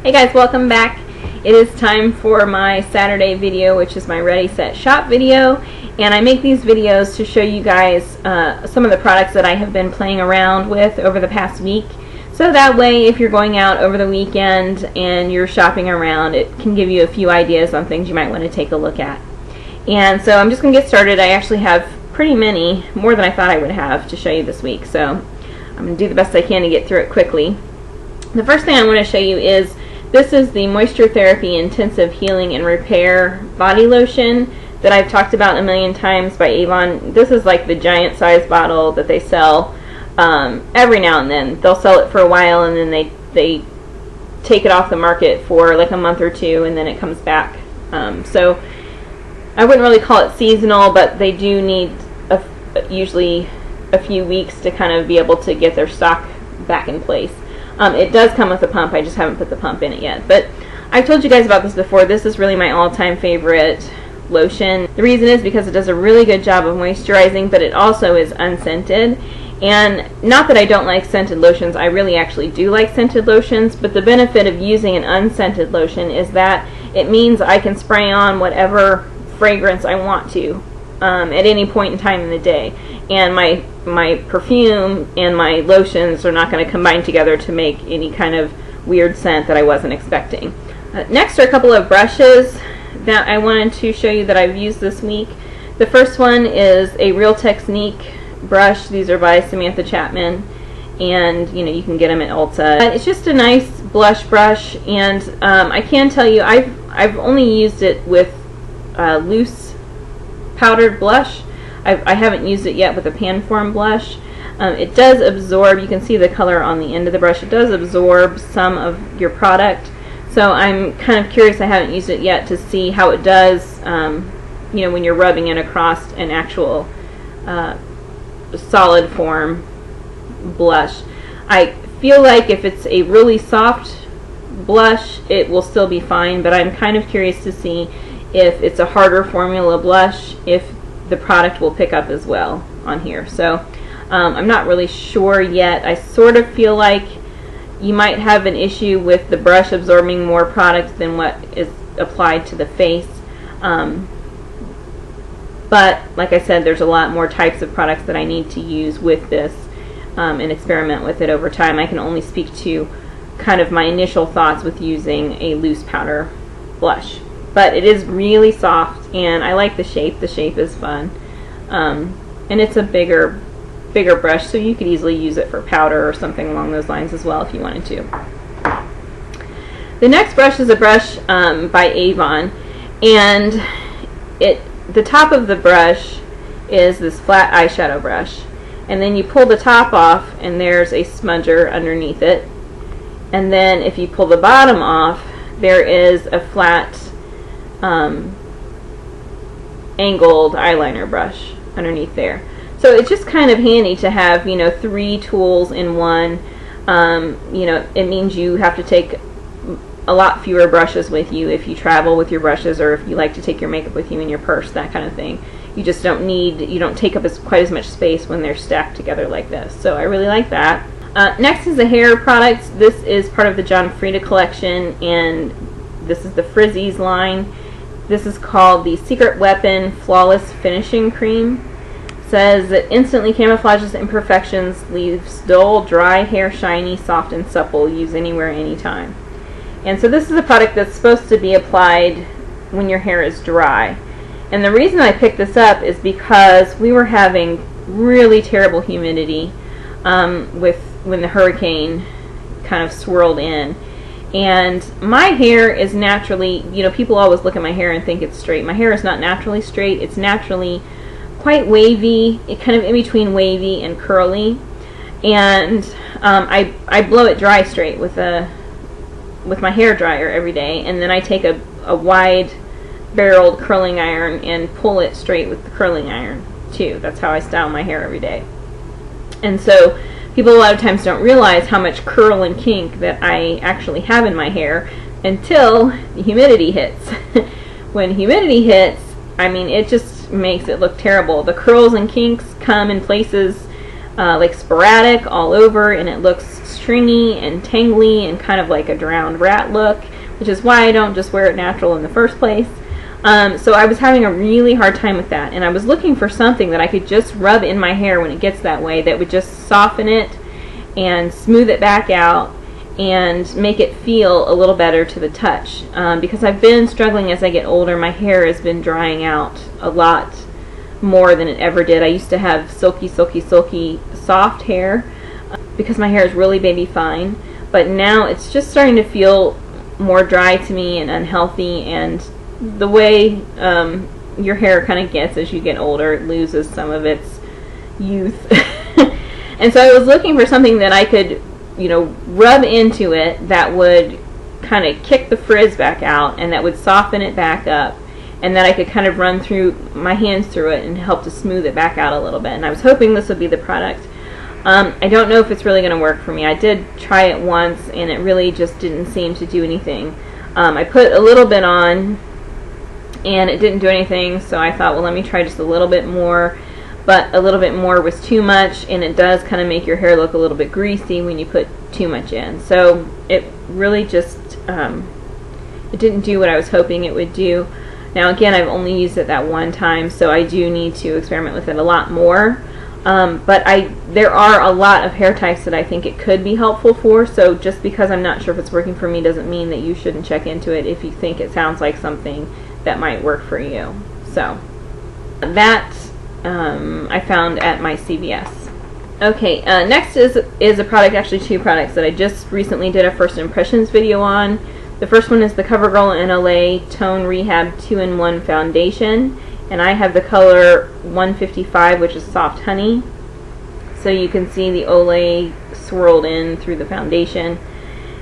Hey guys, welcome back. It is time for my Saturday video, which is my Ready Set Shop video, and I make these videos to show you guys some of the products that I have been playing around with over the past week, so that way if you're going out over the weekend and you're shopping around, it can give you a few ideas on things you might want to take a look at. And so I'm just going to get started. I actually have pretty many, more than I thought I would have, to show you this week, so I'm going to do the best I can to get through it quickly. The first thing I want to show you is this is the Moisture Therapy Intensive Healing and Repair Body Lotion that I've talked about a million times by Avon. This is like the giant size bottle that they sell every now and then. They'll sell it for a while and then they take it off the market for like a month or two and then it comes back. So I wouldn't really call it seasonal, but they do need usually a few weeks to kind of be able to get their stock back in place. It does come with a pump, I just haven't put the pump in it yet. But I've told you guys about this before. This is really my all-time favorite lotion. The reason is because it does a really good job of moisturizing, but it also is unscented. And not that I don't like scented lotions, I really actually do like scented lotions, but the benefit of using an unscented lotion is that it means I can spray on whatever fragrance I want to at any point in time in the day. And my perfume and my lotions are not going to combine together to make any kind of weird scent that I wasn't expecting. Next are a couple of brushes that I wanted to show you that I've used this week. The first one is a Real Technique brush. These are by Samantha Chapman, and you can get them at Ulta. It's just a nice blush brush, and I can tell you I've only used it with loose powdered blush. I haven't used it yet with a pan form blush. It does absorb, you can see the color on the end of the brush, it does absorb some of your product. So I'm kind of curious, I haven't used it yet, to see how it does when you're rubbing it across an actual solid form blush. I feel like if it's a really soft blush, it will still be fine, but I'm kind of curious to see if it's a harder formula blush, if the product will pick up as well on here. So I'm not really sure yet. I sort of feel like you might have an issue with the brush absorbing more product than what is applied to the face. But like I said, there's a lot more types of products that I need to use with this and experiment with it over time. I can only speak to kind of my initial thoughts with using a loose powder blush. But it is really soft, and I like the shape. The shape is fun. And it's a bigger brush, so you could easily use it for powder or something along those lines as well if you wanted to. The next brush is a brush by Avon, and the top of the brush is this flat eyeshadow brush. And then you pull the top off, and there's a smudger underneath it. And then if you pull the bottom off, there is a flat angled eyeliner brush underneath there. So it's just kind of handy to have, three tools in one. It means you have to take a lot fewer brushes with you if you travel with your brushes, or if you like to take your makeup with you in your purse, that kind of thing. You just you don't take up quite as much space when they're stacked together like this. So I really like that. Next is the hair products. This is part of the John Frieda collection, and this is the Frizzies line. This is called the Secret Weapon Flawless Finishing Cream. It says it instantly camouflages imperfections, leaves dull, dry hair shiny, soft, and supple. Use anywhere, anytime. And so this is a product that's supposed to be applied when your hair is dry. And the reason I picked this up is because we were having really terrible humidity when the hurricane kind of swirled in. And my hair is naturally, people always look at my hair and think it's straight. My hair is not naturally straight. It's naturally quite wavy, kind of in between wavy and curly. And I blow it dry straight with my hair dryer every day, and then I take a wide barreled curling iron and pull it straight with the curling iron too. That's how I style my hair every day. And so people a lot of times don't realize how much curl and kink that I actually have in my hair until the humidity hits. When humidity hits, I mean, it just makes it look terrible. The curls and kinks come in places like sporadic all over, and it looks stringy and tangly and kind of like a drowned rat look, which is why I don't just wear it natural in the first place. So I was having a really hard time with that, and I was looking for something that I could just rub in my hair when it gets that way that would just soften it and smooth it back out and make it feel a little better to the touch. Because I've been struggling as I get older. My hair has been drying out a lot more than it ever did. I used to have silky, silky, silky, soft hair because my hair is really baby fine, but now it's just starting to feel more dry to me and unhealthy, and the way your hair kind of gets as you get older, it loses some of its youth. And so I was looking for something that I could, you know, rub into it that would kind of kick the frizz back out and that would soften it back up, and that I could kind of run through my hands through it and help to smooth it back out a little bit. And I was hoping this would be the product. I don't know if it's really going to work for me. I did try it once and it really just didn't seem to do anything. I put a little bit on and it didn't do anything, so I thought, well, let me try just a little bit more. But a little bit more was too much, and it does kind of make your hair look a little bit greasy when you put too much in. So it really just, it didn't do what I was hoping it would do. Now again, I've only used it that one time, so I do need to experiment with it a lot more. But there are a lot of hair types that I think it could be helpful for, so just because I'm not sure if it's working for me doesn't mean that you shouldn't check into it if you think it sounds like something that might work for you. So that I found at my CVS. Okay, next is a product, actually two products that I just recently did a first impressions video on. The first one is the CoverGirl NLA Tone Rehab 2-in-1 Foundation, and I have the color 155, which is Soft Honey. So you can see the Olay swirled in through the foundation.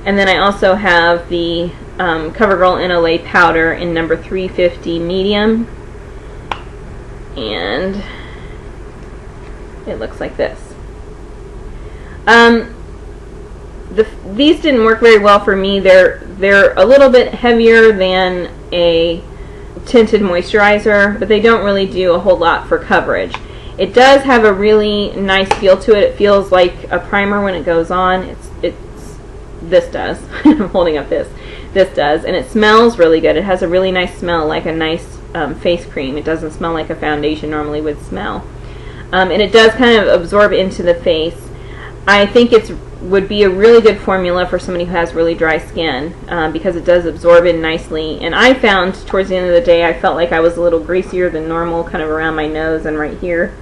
And then I also have the CoverGirl NLA Powder in number 350 Medium. And it looks like this. These didn't work very well for me. They're a little bit heavier than a tinted moisturizer, but they don't really do a whole lot for coverage. It does have a really nice feel to it. It feels like a primer when it goes on. This does. I'm holding up this. This does, and it smells really good. It has a really nice smell, like a nice face cream. It doesn't smell like a foundation normally would smell. And it does kind of absorb into the face. I think it would be a really good formula for somebody who has really dry skin because it does absorb in nicely. And I found towards the end of the day I felt like I was a little greasier than normal, kind of around my nose and right here,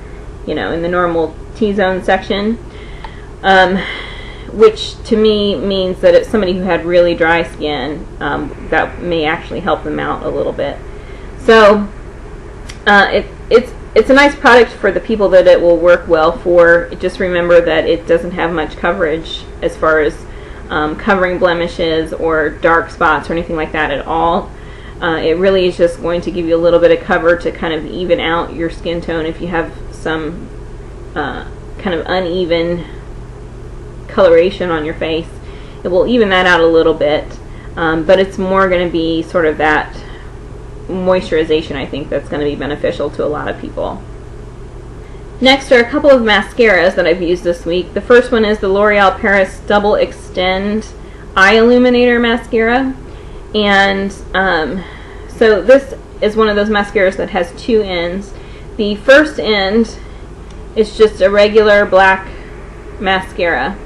you know, in the normal T-zone section. Which to me means that it's somebody who had really dry skin, that may actually help them out a little bit. So it's a nice product for the people that it will work well for. Just remember that it doesn't have much coverage as far as covering blemishes or dark spots or anything like that at all. It really is just going to give you a little bit of cover to kind of even out your skin tone if you have some kind of uneven coloration on your face. It will even that out a little bit, but it's more going to be sort of that moisturization, I think, that's going to be beneficial to a lot of people. Next are a couple of mascaras that I've used this week. The first one is the L'Oreal Paris Double Extend Eye Illuminator Mascara, and so this is one of those mascaras that has two ends. The first end is just a regular black mascara,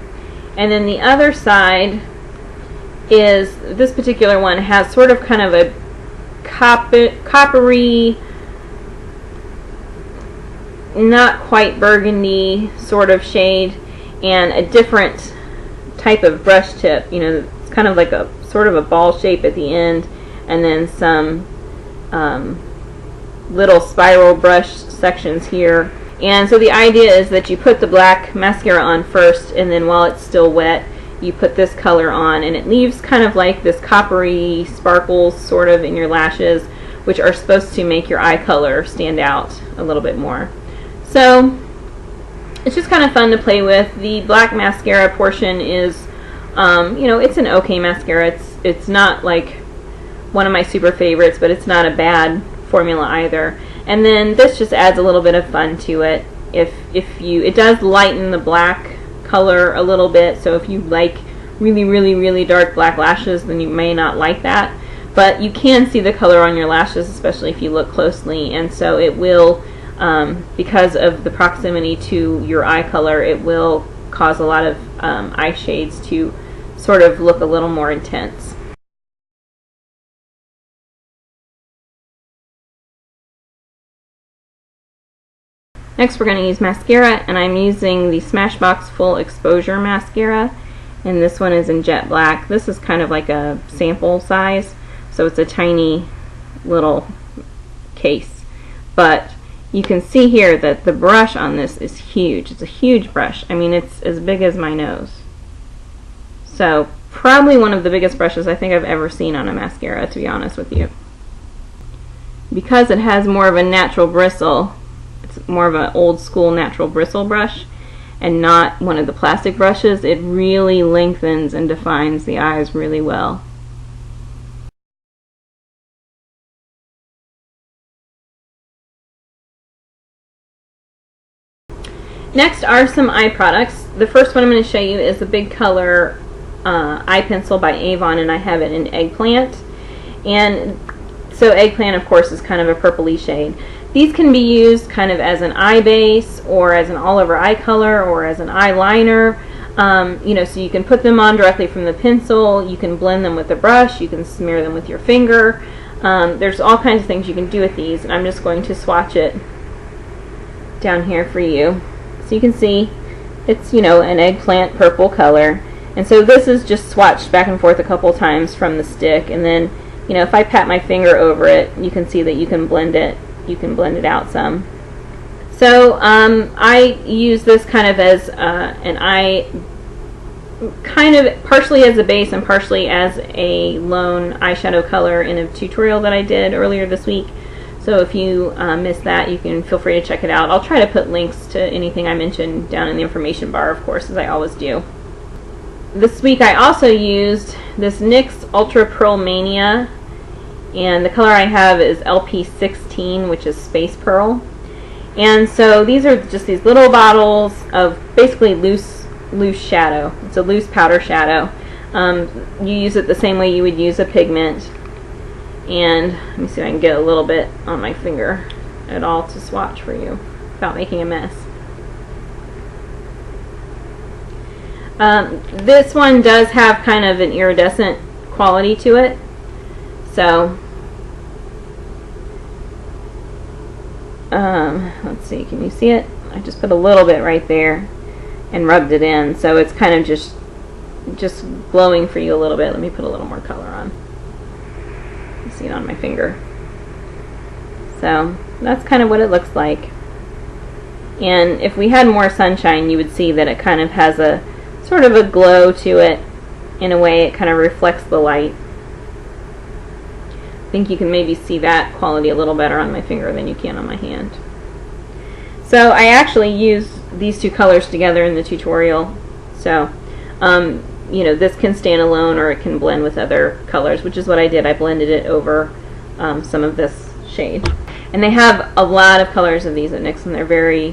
and then the other side is, this particular one has sort of kind of a coppery, not quite burgundy sort of shade, and a different type of brush tip. You know, it's kind of like a sort of a ball shape at the end, and then some little spiral brush sections here. And so the idea is that you put the black mascara on first, and then while it's still wet, you put this color on, and it leaves kind of like this coppery sparkles sort of in your lashes, which are supposed to make your eye color stand out a little bit more. So it's just kind of fun to play with. The black mascara portion is, you know, it's an okay mascara. It's not like one of my super favorites, but it's not a bad formula either. And then this just adds a little bit of fun to it. It does lighten the black color a little bit, so if you like really dark black lashes, then you may not like that. But you can see the color on your lashes, especially if you look closely, and so it will, because of the proximity to your eye color, it will cause a lot of eye shades to sort of look a little more intense. Next we're going to use mascara, and I'm using the Smashbox Full Exposure Mascara, and this one is in Jet Black. This is kind of like a sample size, so it's a tiny little case. But you can see here that the brush on this is huge. It's a huge brush. I mean, it's as big as my nose. So probably one of the biggest brushes I think I've ever seen on a mascara, to be honest with you. Because it has more of a natural bristle, it's more of an old school natural bristle brush and not one of the plastic brushes, it really lengthens and defines the eyes really well. Next are some eye products. The first one I'm going to show you is the Big Color eye pencil by Avon, and I have it in Eggplant. And so Eggplant, of course, is kind of a purpley shade. These can be used kind of as an eye base, or as an all-over eye color, or as an eyeliner. You know, so you can put them on directly from the pencil. You can blend them with a brush. You can smear them with your finger. There's all kinds of things you can do with these, and I'm just going to swatch it down here for you. So you can see it's, you know, an eggplant purple color. And so this is just swatched back and forth a couple times from the stick, and then, you know, if I pat my finger over it, you can see that you can blend it. You can blend it out some. So I use this kind of as an eye, kind of partially as a base and partially as a lone eyeshadow color in a tutorial that I did earlier this week. So if you missed that, you can feel free to check it out. I'll try to put links to anything I mentioned down in the information bar, of course, as I always do. This week I also used this NYX Ultra Pearl Mania, and the color I have is LP16, which is Space Pearl. And so these are just these little bottles of basically loose shadow. It's a loose powder shadow. You use it the same way you would use a pigment. And let me see if I can get a little bit on my finger at all to swatch for you without making a mess. This one does have kind of an iridescent quality to it. So, let's see, can you see it? I just put a little bit right there and rubbed it in. So it's kind of just glowing for you a little bit. Let me put a little more color on. You see it on my finger. So that's kind of what it looks like. And if we had more sunshine, you would see that it kind of has a sort of a glow to it. In a way, it kind of reflects the light. I think you can maybe see that quality a little better on my finger than you can on my hand. So I actually use these two colors together in the tutorial. So you know, this can stand alone or it can blend with other colors, which is what I did. I blended it over some of this shade. And they have a lot of colors of these at NYX, and they're very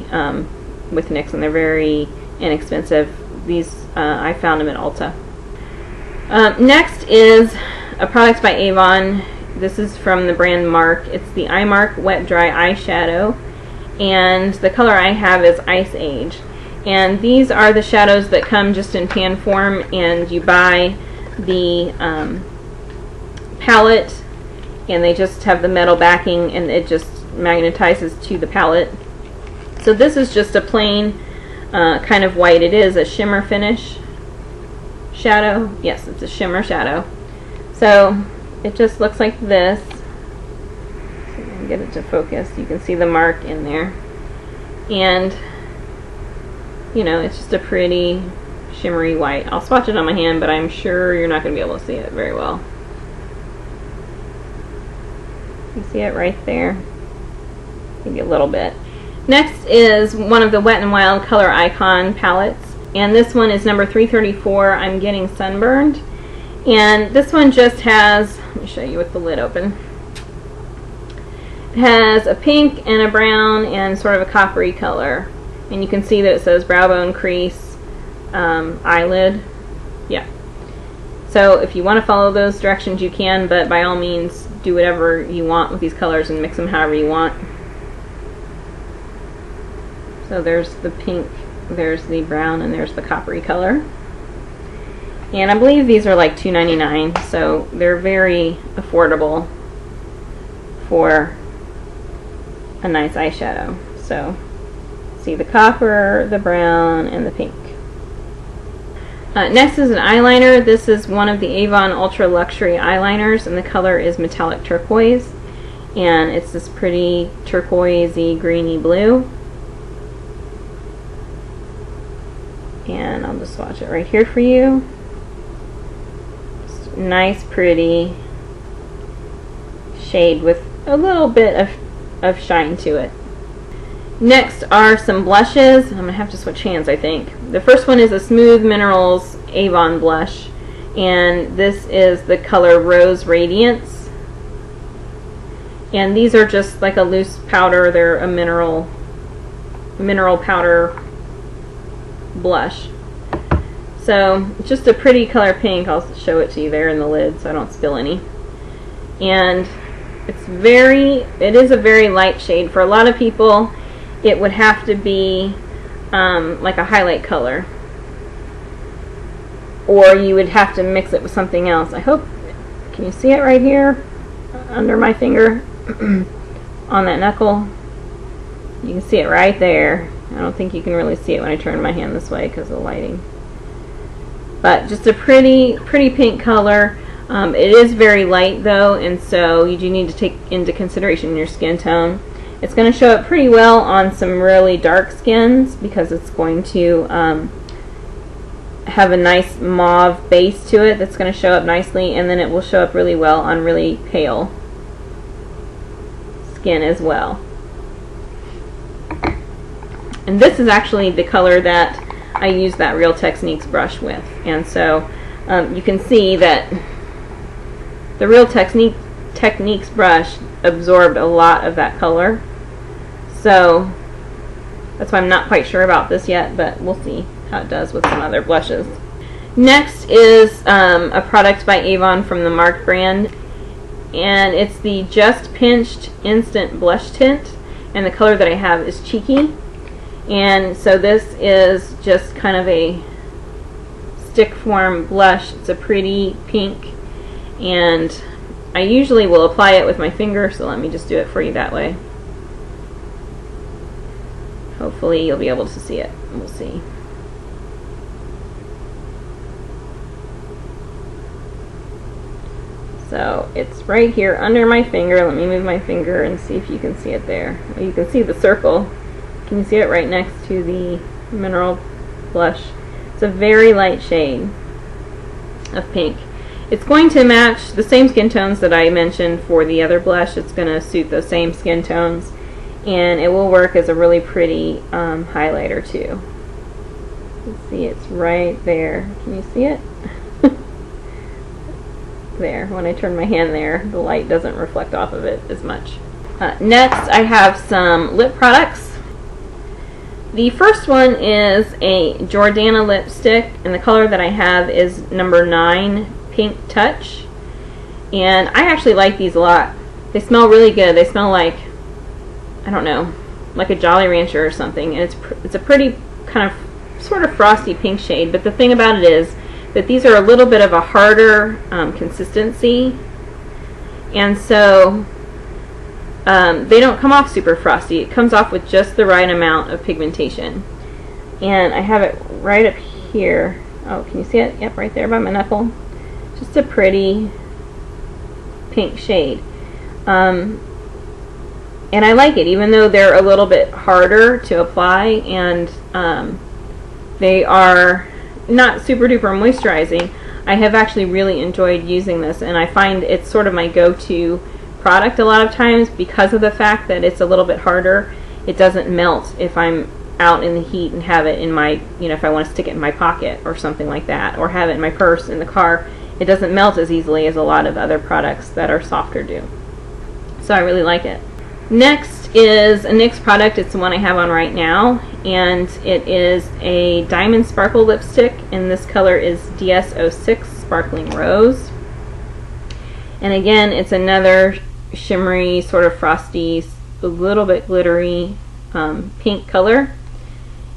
with NYX, and they're very inexpensive. These I found them at Ulta. Next is a product by Avon. This is from the brand Mark. It's the Eye Mark Wet Dry Eyeshadow, and the color I have is Ice Age. And these are the shadows that come just in pan form, and you buy the palette, and they just have the metal backing, and it just magnetizes to the palette. So this is just a plain kind of white. It is a shimmer finish shadow. Yes, it's a shimmer shadow. So it just looks like this. So if I can get it to focus, you can see the mark in there. And you know, it's just a pretty shimmery white. I'll swatch it on my hand, but I'm sure you're not going to be able to see it very well. You see it right there? Maybe a little bit. Next is one of the Wet n Wild Color Icon palettes, and this one is number 334, I'm Getting Sunburned. And this one just has, let me show you with the lid open, it has a pink and a brown and sort of a coppery color. And you can see that it says brow bone crease, eyelid. Yeah. So if you want to follow those directions, you can, but by all means, do whatever you want with these colors and mix them however you want. So there's the pink, there's the brown, and there's the coppery color. And I believe these are like $2.99, so they're very affordable for a nice eyeshadow. So see the copper, the brown, and the pink. Next is an eyeliner. This is one of the Avon Ultra Luxury eyeliners, and the color is metallic turquoise, and it's this pretty turquoisey greeny blue. And I'll just swatch it right here for you. Just nice pretty shade with a little bit of shine to it. Next are some blushes. I'm going to have to switch hands, I think. The first one is a Smooth Minerals Avon blush, and this is the color Rose Radiance. And these are just like a loose powder. They're a mineral powder blush. So just a pretty color pink. I'll show it to you there in the lid so I don't spill any. And it is a very light shade. For a lot of people, it would have to be like a highlight color, or you would have to mix it with something else. I hope, can you see it right here under my finger on that knuckle? You can see it right there. I don't think you can really see it when I turn my hand this way because of the lighting. But just a pretty pink color. It is very light though, and so you do need to take into consideration your skin tone. It's going to show up pretty well on some really dark skins because it's going to have a nice mauve base to it that's going to show up nicely, and then it will show up really well on really pale skin as well. And this is actually the color that I use that Real Techniques brush with, and so you can see that the Real Techniques brush absorbed a lot of that color. So that's why I'm not quite sure about this yet, but we'll see how it does with some other blushes. Next is a product by Avon from the Mark brand, and it's the Just Pinched Instant Blush Tint, and the color that I have is Cheeky. And so this is just kind of a stick form blush. It's a pretty pink, and I usually will apply it with my finger, so let me just do it for you that way. Hopefully you'll be able to see it. We'll see. So it's right here under my finger. Let me move my finger and see if you can see it there. Well, you can see the circle. Can you see it right next to the mineral blush? It's a very light shade of pink. It's going to match the same skin tones that I mentioned for the other blush. It's going to suit those same skin tones, and it will work as a really pretty highlighter too. You can see it's right there. Can you see it? There. When I turn my hand there, the light doesn't reflect off of it as much. Next, I have some lip products. The first one is a Jordana lipstick, and the color that I have is number 9, Pink Touch. And I actually like these a lot. They smell really good. They smell like, I don't know, like a Jolly Rancher or something. And it's a pretty kind of sort of frosty pink shade. But the thing about it is that these are a little bit of a harder consistency, and so they don't come off super frosty. It comes off with just the right amount of pigmentation. And I have it right up here. Oh, can you see it? Yep, right there by my knuckle. Just a pretty pink shade. And I like it, even though they're a little bit harder to apply, and they are not super duper moisturizing. I have actually really enjoyed using this, and I find it's sort of my go-to product a lot of times because of the fact that it's a little bit harder. It doesn't melt if I'm out in the heat and have it in my, if I want to stick it in my pocket or something like that, or have it in my purse in the car. It doesn't melt as easily as a lot of other products that are softer do. So I really like it. Next is a NYX product. It's the one I have on right now, and it is a Diamond Sparkle lipstick, and this color is DS06 Sparkling Rose. And again, it's another shimmery, sort of frosty, a little bit glittery pink color,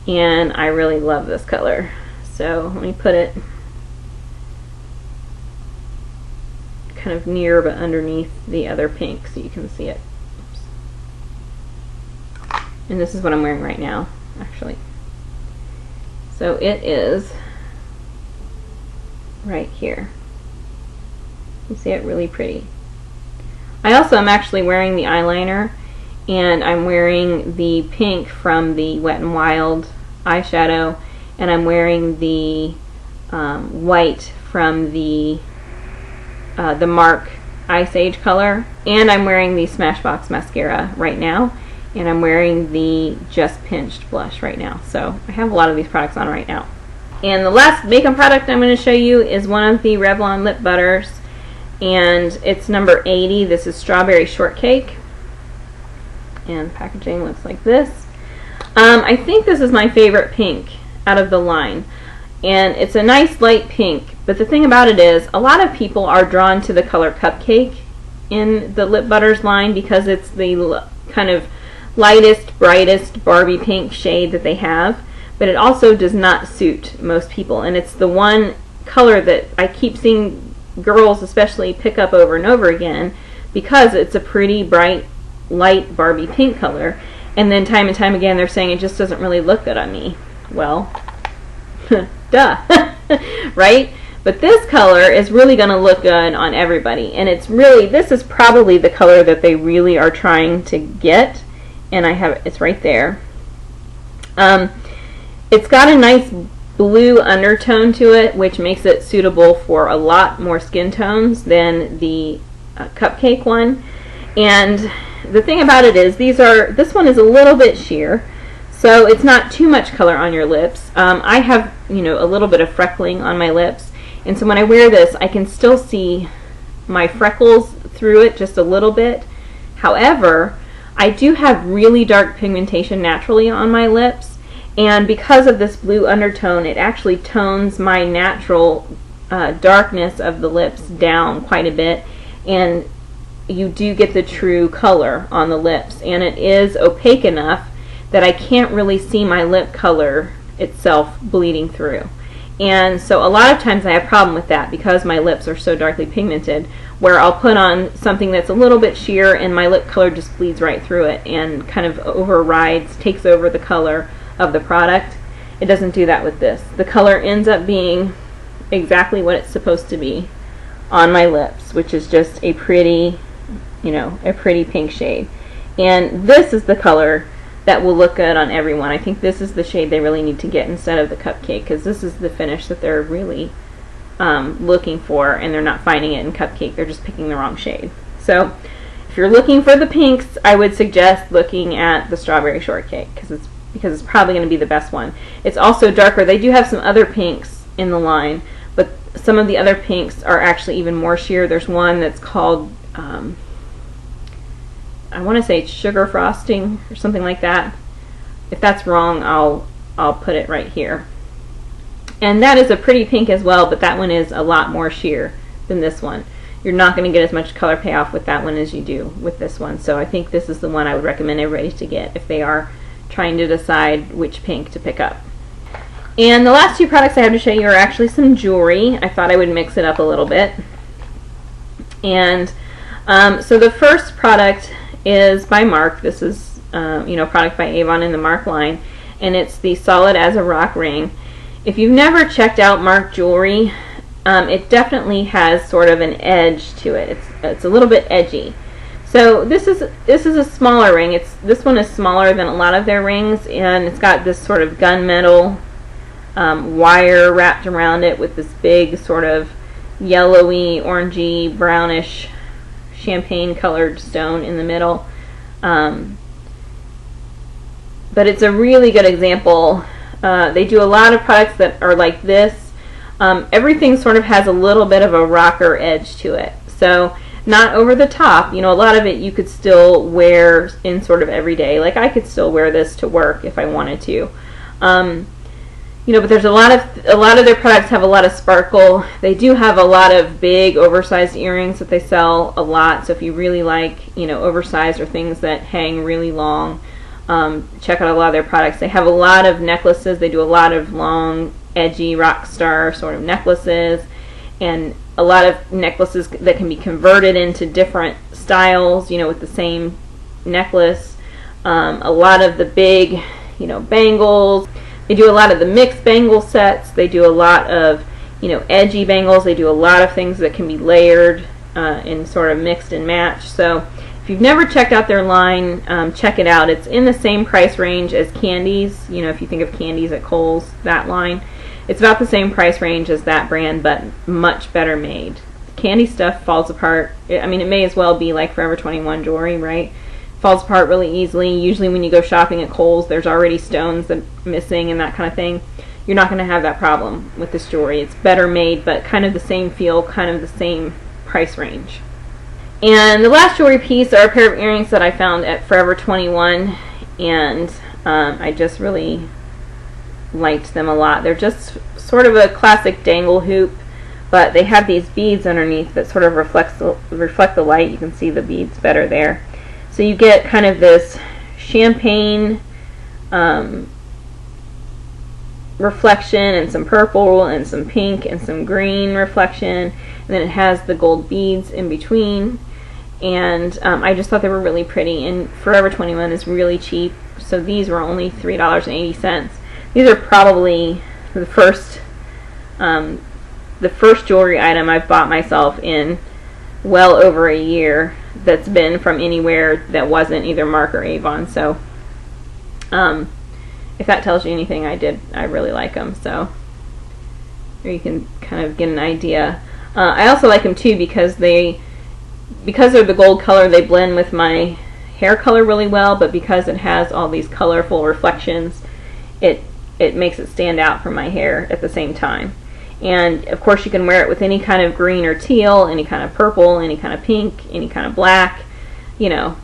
and I really love this color. So let me put it kind of near but underneath the other pink so you can see it. Oops. And this is what I'm wearing right now, actually. So it is right here. You see it? Really pretty. I also am actually wearing the eyeliner, and I'm wearing the pink from the Wet n Wild eyeshadow, and I'm wearing the white from the Mark Ice Age color, and I'm wearing the Smashbox mascara right now, and I'm wearing the Just Pinched blush right now. So I have a lot of these products on right now. And the last makeup product I'm going to show you is one of the Revlon lip butters, and it's number 80. This is Strawberry Shortcake, and packaging looks like this. I think this is my favorite pink out of the line, and it's a nice light pink, but the thing about it is a lot of people are drawn to the color Cupcake in the lip butters line because it's the kind of lightest, brightest Barbie pink shade that they have, but it also does not suit most people, and it's the one color that I keep seeing girls especially pick up over and over again because it's a pretty bright, light Barbie pink color, and then time and time again they're saying it just doesn't really look good on me. Well, duh, right? But this color is really going to look good on everybody, and it's really, this is probably the color that they really are trying to get, and I have, it's right there. It's got a nice blue undertone to it, which makes it suitable for a lot more skin tones than the Cupcake one. And the thing about it is this one is a little bit sheer, so it's not too much color on your lips. I have, you know, a little bit of freckling on my lips, and so when I wear this I can still see my freckles through it just a little bit. However, I do have really dark pigmentation naturally on my lips, and because of this blue undertone, it actually tones my natural darkness of the lips down quite a bit, and you do get the true color on the lips, and it is opaque enough that I can't really see my lip color itself bleeding through. And so a lot of times I have a problem with that because my lips are so darkly pigmented, where I'll put on something that's a little bit sheer and my lip color just bleeds right through it and kind of overrides, takes over the color of the product. It doesn't do that with this. The color ends up being exactly what it's supposed to be on my lips, which is just a pretty, you know, a pretty pink shade. And this is the color that will look good on everyone. I think this is the shade they really need to get instead of the Cupcake, because this is the finish that they're really looking for, and they're not finding it in Cupcake. They're just picking the wrong shade. So if you're looking for the pinks, I would suggest looking at the Strawberry Shortcake because it's probably going to be the best one. It's also darker. They do have some other pinks in the line, but some of the other pinks are actually even more sheer. There's one that's called I want to say it's Sugar Frosting or something like that. If that's wrong, I'll put it right here. And that is a pretty pink as well, but that one is a lot more sheer than this one. You're not going to get as much color payoff with that one as you do with this one. So I think this is the one I would recommend everybody to get if they are trying to decide which pink to pick up. And the last two products I have to show you are actually some jewelry. I thought I would mix it up a little bit. And so the first product is by Mark. This is product by Avon in the Mark line, and it's the Solid as a Rock ring. If you've never checked out Mark jewelry, it definitely has sort of an edge to it. It's a little bit edgy. So this is a smaller ring. This one is smaller than a lot of their rings, and it's got this sort of gunmetal wire wrapped around it with this big sort of yellowy, orangey, brownish, champagne colored stone in the middle. But it's a really good example. They do a lot of products that are like this. Everything sort of has a little bit of a rocker edge to it. So not over the top. You know, a lot of it you could still wear in sort of every day. Like I could still wear this to work if I wanted to. You know, but there's a lot of their products have a lot of sparkle. They do have a lot of big oversized earrings that they sell a lot. So if you really like, you know, oversized or things that hang really long, check out a lot of their products. They have a lot of necklaces. They do a lot of long, edgy rock star sort of necklaces, and a lot of necklaces that can be converted into different styles, you know, with the same necklace. A lot of the big, you know, bangles. They do a lot of the mixed bangle sets. They do a lot of, you know, edgy bangles. They do a lot of things that can be layered and sort of mixed and matched. So if you've never checked out their line, check it out. It's in the same price range as Candies. You know, if you think of Candies at Kohl's, that line. It's about the same price range as that brand, but much better made. Candy stuff falls apart. I mean, it may as well be like Forever 21 jewelry, right? Falls apart really easily. Usually when you go shopping at Kohl's, there's already stones that are missing and that kind of thing. You're not going to have that problem with this jewelry. It's better made, but kind of the same feel, kind of the same price range. And the last jewelry piece are a pair of earrings that I found at Forever 21, and I just really liked them a lot. They're just sort of a classic dangle hoop, but they have these beads underneath that sort of reflect the light. You can see the beads better there. So you get kind of this champagne reflection and some purple and some pink and some green reflection, and then it has the gold beads in between. And I just thought they were really pretty, and Forever 21 is really cheap, so these were only $3.80. These are probably the first jewelry item I've bought myself in well over a year that's been from anywhere that wasn't either Mark or Avon. So if that tells you anything, I really like them. So there you can kind of get an idea. I also like them too because they're the gold color, they blend with my hair color really well, but because it has all these colorful reflections, it makes it stand out from my hair at the same time. And of course you can wear it with any kind of green or teal, any kind of purple, any kind of pink, any kind of black. You know,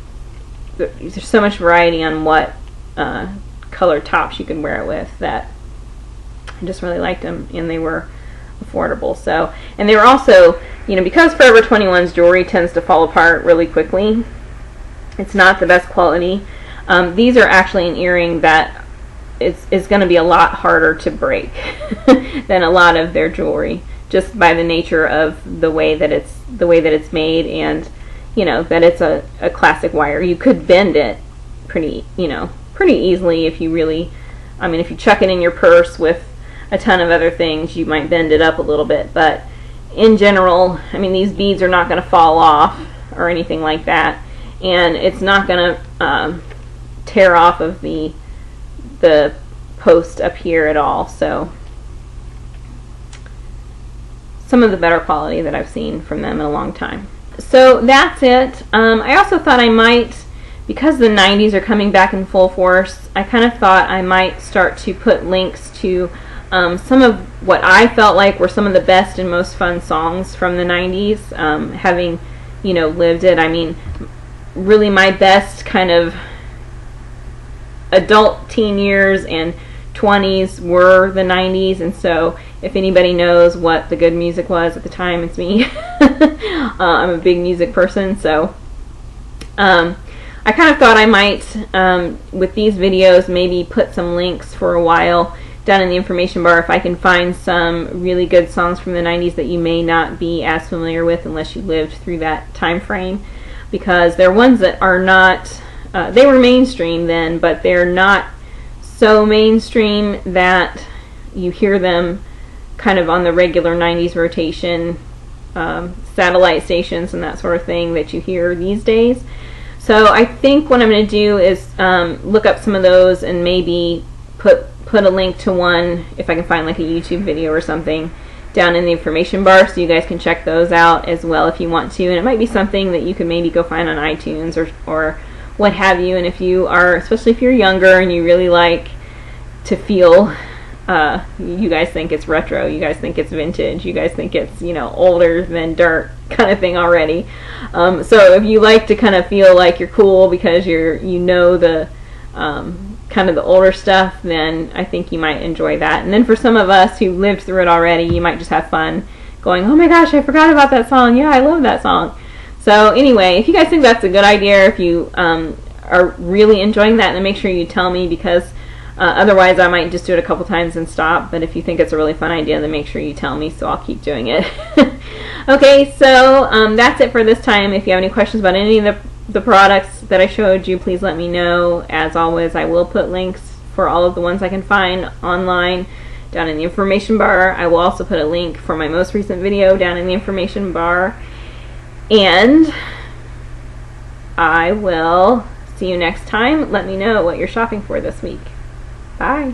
there's so much variety on what color tops you can wear it with that I just really liked them, and they were affordable. So, and they were also, you know, because Forever 21's jewelry tends to fall apart really quickly, it's not the best quality. These are actually an earring that is going to be a lot harder to break than a lot of their jewelry, just by the nature of the way that it's made, and you know that it's a classic wire. You could bend it pretty easily if you really, I mean, if you chuck it in your purse with a ton of other things, you might bend it up a little bit, but in general, I mean, these beads are not going to fall off or anything like that, and it's not going to tear off of the post up here at all. So some of the better quality that I've seen from them in a long time. So that's it. I also thought I might, because the 90s are coming back in full force, I kind of thought I might start to put links to some of what I felt like were some of the best and most fun songs from the 90s, having, you know, lived it. I mean, really my best kind of adult teen years and 20s were the 90s, and so if anybody knows what the good music was at the time, it's me. I'm a big music person, so I kind of thought I might, with these videos, maybe put some links for a while down in the information bar if I can find some really good songs from the 90s that you may not be as familiar with unless you lived through that time frame, because they're ones that are not, they were mainstream then, but they're not so mainstream that you hear them kind of on the regular 90s rotation, satellite stations and that sort of thing that you hear these days. So I think what I'm going to do is look up some of those and maybe put a link to one, if I can find like a YouTube video or something, down in the information bar, so you guys can check those out as well if you want to. And it might be something that you can maybe go find on iTunes or what have you. And if you are, especially if you're younger and you really like to feel you guys think it's retro, you guys think it's vintage, you guys think it's, you know, older than dirt kind of thing already. So if you like to kind of feel like you're cool because you know the kind of the older stuff, then I think you might enjoy that. And then for some of us who lived through it already, you might just have fun going, oh my gosh, I forgot about that song. Yeah, I love that song. So anyway, if you guys think that's a good idea, if you are really enjoying that, then make sure you tell me, because otherwise I might just do it a couple times and stop. But if you think it's a really fun idea, then make sure you tell me, so I'll keep doing it. Okay, so that's it for this time. If you have any questions about any of the products that I showed you, please let me know. As always, I will put links for all of the ones I can find online down in the information bar. I will also put a link for my most recent video down in the information bar. And I will see you next time. Let me know what you're shopping for this week. Bye.